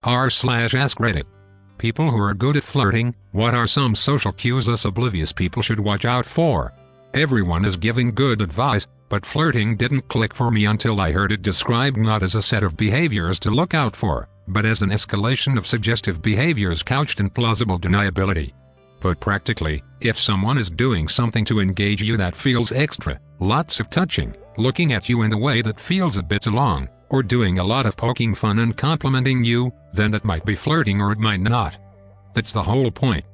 r/AskReddit. People who are good at flirting, what are some social cues us oblivious people should watch out for? Everyone is giving good advice, but flirting didn't click for me until I heard it described not as a set of behaviors to look out for, but as an escalation of suggestive behaviors couched in plausible deniability. Put practically, if someone is doing something to engage you that feels extra, lots of touching, looking at you in a way that feels a bit long, or doing a lot of poking fun and complimenting you, then that might be flirting or it might not. That's the whole point.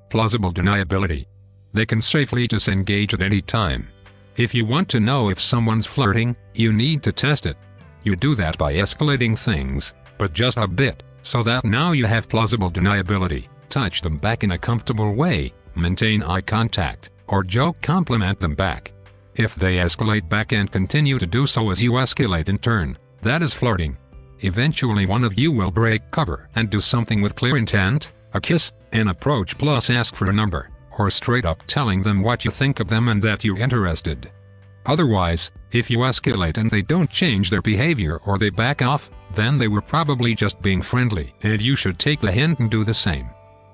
Plausible deniability. They can safely disengage at any time. If you want to know if someone's flirting, you need to test it. You do that by escalating things, but just a bit, so that now you have plausible deniability. Touch them back in a comfortable way, maintain eye contact, or joke compliment them back. If they escalate back and continue to do so as you escalate in turn, that is flirting. Eventually one of you will break cover and do something with clear intent, a kiss, an approach plus ask for a number, or straight up telling them what you think of them and that you're interested. Otherwise, if you escalate and they don't change their behavior or they back off, then they were probably just being friendly and you should take the hint and do the same.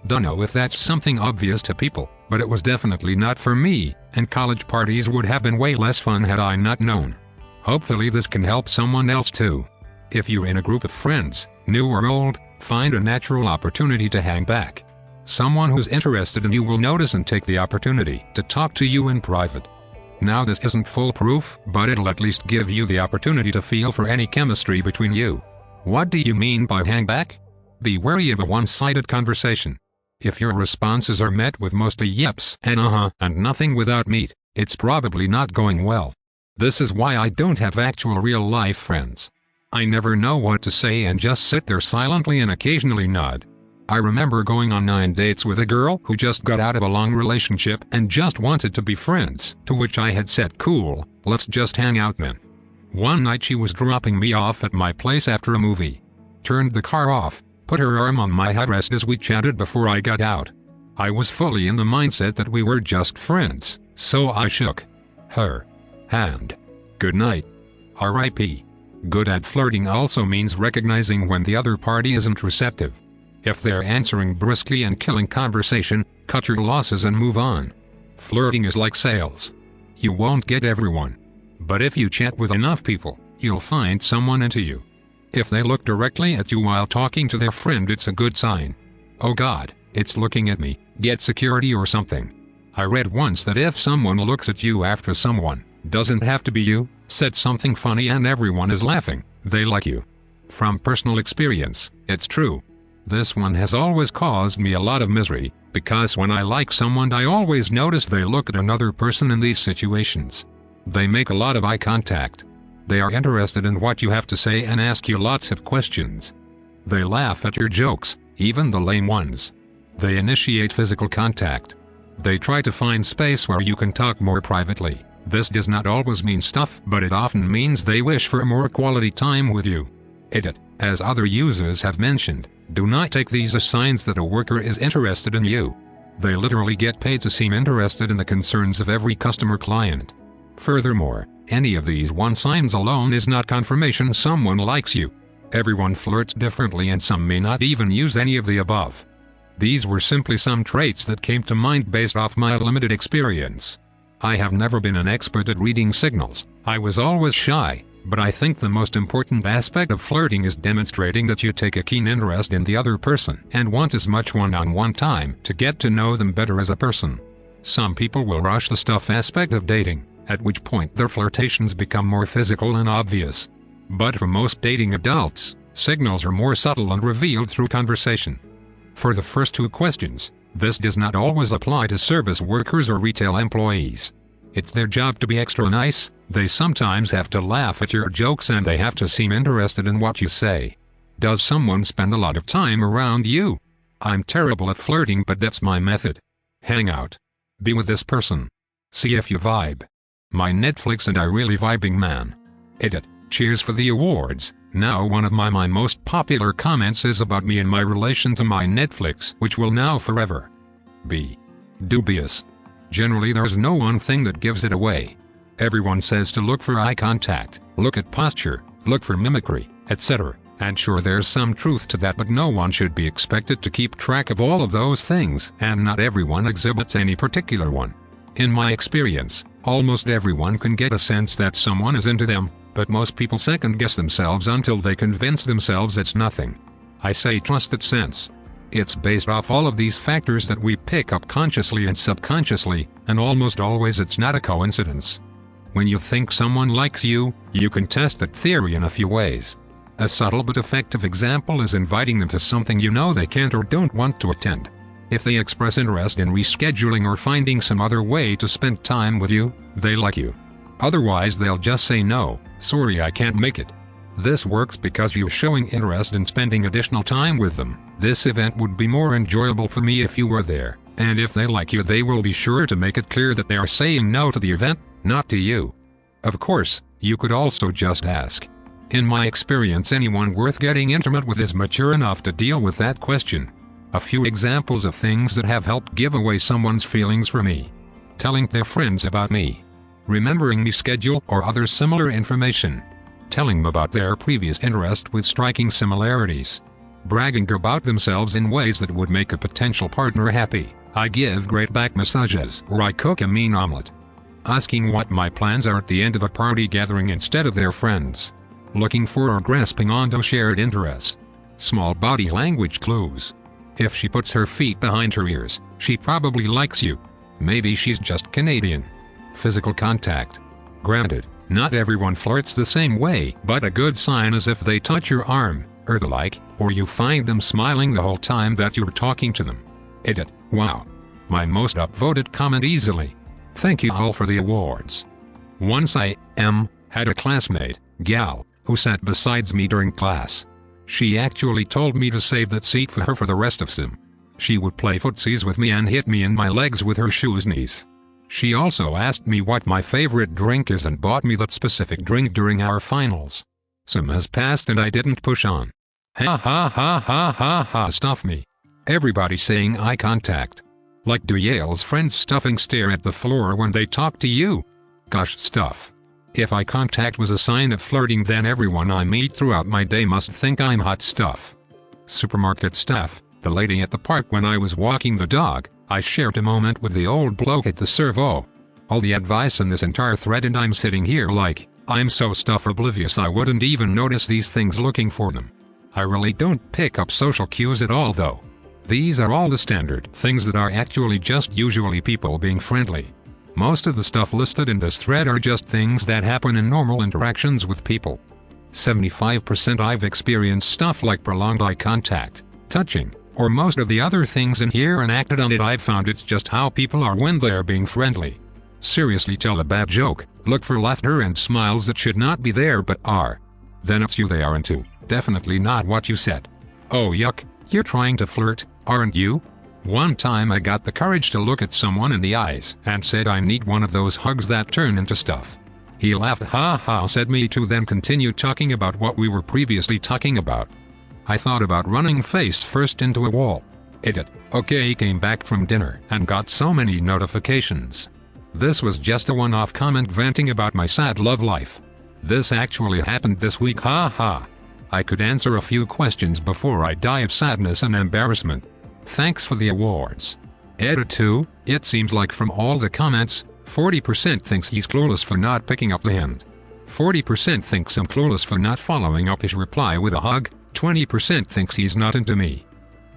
Dunno if that's something obvious to people, but it was definitely not for me, and college parties would have been way less fun had I not known. Hopefully this can help someone else too. If you're in a group of friends, new or old, find a natural opportunity to hang back. Someone who's interested in you will notice and take the opportunity to talk to you in private. Now this isn't foolproof, but it'll at least give you the opportunity to feel for any chemistry between you. What do you mean by hang back? Be wary of a one-sided conversation. If your responses are met with mostly yeps and and nothing without meat, it's probably not going well. This is why I don't have actual real-life friends. I never know what to say and just sit there silently and occasionally nod. I remember going on 9 dates with a girl who just got out of a long relationship and just wanted to be friends, to which I had said cool, let's just hang out then. One night she was dropping me off at my place after a movie. Turned the car off, put her arm on my headrest as we chatted before I got out. I was fully in the mindset that we were just friends, so I shook her hand. Good night. R.I.P. Good at flirting also means recognizing when the other party isn't receptive. If they're answering briskly and killing conversation, cut your losses and move on. Flirting is like sales. You won't get everyone. But if you chat with enough people, you'll find someone into you. If they look directly at you while talking to their friend, it's a good sign. Oh God, it's looking at me, get security or something. I read once that if someone looks at you after someone, doesn't have to be you, said something funny and everyone is laughing, they like you. From personal experience, it's true. This one has always caused me a lot of misery, because when I like someone I always notice they look at another person in these situations. They make a lot of eye contact. They are interested in what you have to say and ask you lots of questions. They laugh at your jokes, even the lame ones. They initiate physical contact. They try to find space where you can talk more privately. This does not always mean stuff, but it often means they wish for more quality time with you. Edit. As other users have mentioned, do not take these as signs that a worker is interested in you. They literally get paid to seem interested in the concerns of every customer client. Furthermore, any of these one signs alone is not confirmation someone likes you. Everyone flirts differently and some may not even use any of the above. These were simply some traits that came to mind based off my limited experience. I have never been an expert at reading signals. I was always shy, but I think the most important aspect of flirting is demonstrating that you take a keen interest in the other person and want as much one-on-one time to get to know them better as a person. Some people will rush the stuff aspect of dating, at which point their flirtations become more physical and obvious. But for most dating adults, signals are more subtle and revealed through conversation. For the first two questions, this does not always apply to service workers or retail employees. It's their job to be extra nice, they sometimes have to laugh at your jokes and they have to seem interested in what you say. Does someone spend a lot of time around you? I'm terrible at flirting, but that's my method. Hang out. Be with this person. See if you vibe. My Netflix and I really vibing, man. Edit. Cheers for the awards. Now one of my most popular comments is about me and my relation to my Netflix, which will now forever be dubious. Generally there's no one thing that gives it away. Everyone says to look for eye contact, look at posture, look for mimicry, etc., And sure, there's some truth to that, but no one should be expected to keep track of all of those things, and not everyone exhibits any particular one. In my experience, almost everyone can get a sense that someone is into them, but most people second-guess themselves until they convince themselves it's nothing. I say trust that sense. It's based off all of these factors that we pick up consciously and subconsciously, and almost always it's not a coincidence. When you think someone likes you, you can test that theory in a few ways. A subtle but effective example is inviting them to something you know they can't or don't want to attend. If they express interest in rescheduling or finding some other way to spend time with you, they like you. Otherwise they'll just say no, sorry I can't make it. This works because you're showing interest in spending additional time with them. This event would be more enjoyable for me if you were there, and if they like you they will be sure to make it clear that they are saying no to the event, not to you. Of course, you could also just ask. In my experience, anyone worth getting intimate with is mature enough to deal with that question. A few examples of things that have helped give away someone's feelings for me. Telling their friends about me. Remembering me schedule or other similar information. Telling them about their previous interest with striking similarities. Bragging about themselves in ways that would make a potential partner happy. I give great back massages or I cook a mean omelet. Asking what my plans are at the end of a party gathering instead of their friends. Looking for or grasping onto shared interests. Small body language clues. If she puts her feet behind her ears, she probably likes you. Maybe she's just Canadian. Physical contact. Granted, not everyone flirts the same way, but a good sign is if they touch your arm, or the like, or you find them smiling the whole time that you're talking to them. Edit. Wow. My most upvoted comment easily. Thank you all for the awards. Once I had a classmate, gal, who sat beside me during class. She actually told me to save that seat for her for the rest of sim. She would play footsies with me and hit me in my legs with her shoes knees. She also asked me what my favorite drink is and bought me that specific drink during our finals. Sim has passed and I didn't push on. Ha ha ha ha ha ha, stuff me. Everybody saying eye contact. Like do Yale's friends stuffing stare at the floor when they talk to you? Gosh, stuff. If eye contact was a sign of flirting, then everyone I meet throughout my day must think I'm hot stuff. Supermarket staff. The lady at the park when I was walking the dog, I shared a moment with the old bloke at the servo. All the advice in this entire thread and I'm sitting here like, I'm so stuff oblivious I wouldn't even notice these things looking for them. I really don't pick up social cues at all though. These are all the standard things that are actually just usually people being friendly. Most of the stuff listed in this thread are just things that happen in normal interactions with people. 75% I've experienced stuff like prolonged eye contact, touching, or most of the other things in here and acted on it. I've found it's just how people are when they're being friendly. Seriously, tell a bad joke, look for laughter and smiles that should not be there but are. Then it's you they are into, definitely not what you said. Oh yuck, you're trying to flirt, aren't you? One time I got the courage to look at someone in the eyes and said I need one of those hugs that turn into stuff. He laughed, ha ha, said me too, then continued talking about what we were previously talking about. I thought about running face first into a wall. Edit. Okay, came back from dinner and got so many notifications. This was just a one-off comment venting about my sad love life. This actually happened this week, ha ha. I could answer a few questions before I die of sadness and embarrassment. Thanks for the awards. Edit 2, it seems like from all the comments, 40% thinks he's clueless for not picking up the hint. 40% thinks I'm clueless for not following up his reply with a hug, 20% thinks he's not into me.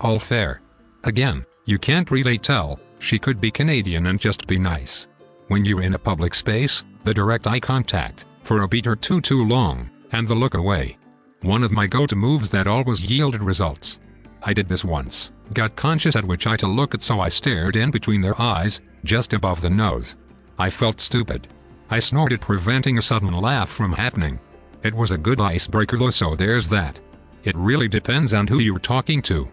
All fair. Again, you can't really tell, she could be Canadian and just be nice. When you're in a public space, the direct eye contact, for a beat or two too long, and the look away. One of my go-to moves that always yielded results. I did this once, got conscious at which eye to look at, so I stared in between their eyes, just above the nose. I felt stupid. I snorted, preventing a sudden laugh from happening. It was a good icebreaker though, so there's that. It really depends on who you're talking to.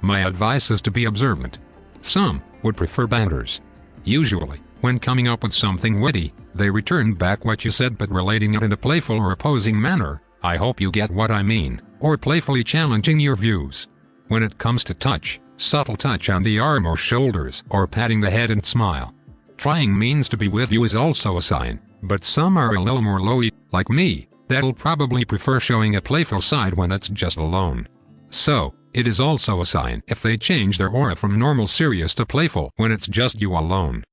My advice is to be observant. Some would prefer banters. Usually, when coming up with something witty, they return back what you said but relating it in a playful or opposing manner. I hope you get what I mean, or playfully challenging your views. When it comes to touch, subtle touch on the arm or shoulders, or patting the head and smile. Trying means to be with you is also a sign, but some are a little more lowy, like me, that'll probably prefer showing a playful side when it's just alone. So, it is also a sign if they change their aura from normal serious to playful when it's just you alone.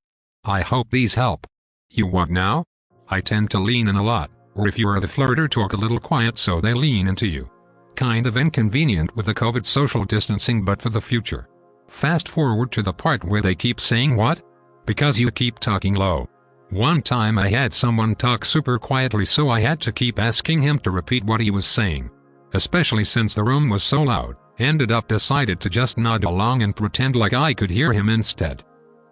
I hope these help. You what now? I tend to lean in a lot, or if you are the flirter, talk a little quiet so they lean into you. Kind of inconvenient with the COVID social distancing, but for the future. Fast forward to the part where they keep saying what? Because you keep talking low. One time I had someone talk super quietly, so I had to keep asking him to repeat what he was saying. Especially since the room was so loud, ended up decided to just nod along and pretend like I could hear him instead.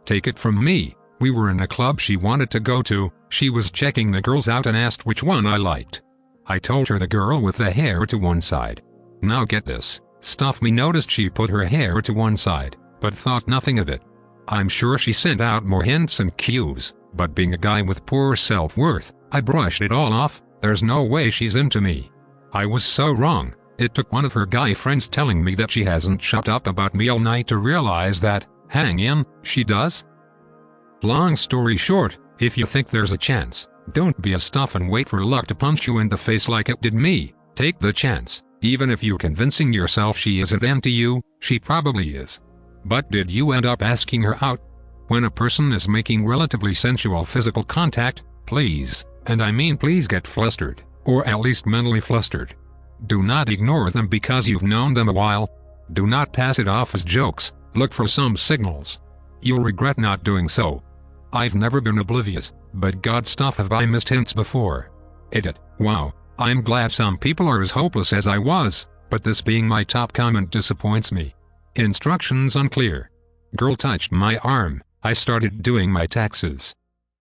Take it from me, we were in a club she wanted to go to, she was checking the girls out and asked which one I liked. I told her the girl with the hair to one side. Now get this, stuff me noticed she put her hair to one side, but thought nothing of it. I'm sure she sent out more hints and cues, but being a guy with poor self-worth, I brushed it all off. There's no way she's into me. I was so wrong. It took one of her guy friends telling me that she hasn't shut up about me all night to realize that, hang in, she does. Long story short, if you think there's a chance, don't be a stuff and wait for luck to punch you in the face like it did me. Take the chance. Even if you're convincing yourself she isn't into you, she probably is. But did you end up asking her out? When a person is making relatively sensual physical contact, please, and I mean please, get flustered, or at least mentally flustered. Do not ignore them because you've known them a while. Do not pass it off as jokes, look for some signals. You'll regret not doing so. I've never been oblivious, but god stuff have I missed hints before. Edit. Wow, I'm glad some people are as hopeless as I was, but this being my top comment disappoints me. Instructions unclear. Girl touched my arm, I started doing my taxes.